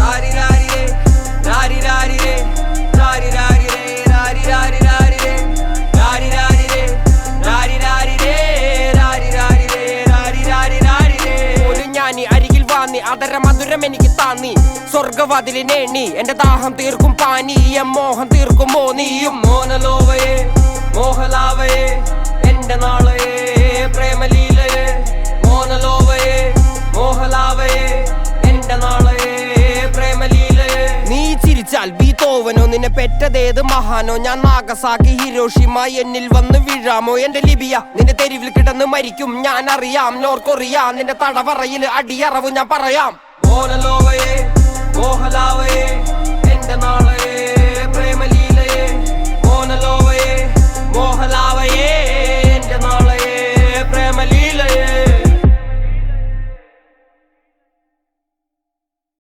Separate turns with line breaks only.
രാരി രാരി രേ രാരി രാരി രേ രാരി രാരി രേ രാരി രാരി രാരി രേ രാരി രാരി രേ രാരി രാരി രേ രാരി രാരി രേ രാരി രാരി രാരി രേ പോലും ഞാനി അരികിൽ വാന്നി അതര മധുരം എനിക്ക് താന്നി സ്വർഗവാതിലിനേണി എന്റെ ദാഹം തീർക്കും പാനീയം മോഹം തീർക്കുമോ നീയും മോനലോവയെ മോഹലാവയെ എന്റെ നാളയെ പ്രേമലീലയെ മോനലോവയെ മോഹലാവയെ എന്റെ നാളയെ പ്രേമലീലയെ നീ ചിരിച്ചാൽ ബീതോവനോ നിന്നെ പെറ്റതേത് മഹാനോ ഞാൻ നാഗസാക്കി ഹിരോഷിമ എന്നിൽ വന്ന് വീഴാമോ എന്റെ ലിബിയ നിന്റെ തെരുവിൽ കിടന്ന് മരിക്കും ഞാൻ അറിയാം നോർക്കൊറിയ നിന്റെ തടവറയിൽ അടിയറവ് ഞാൻ പറയാം മോനലോവയെ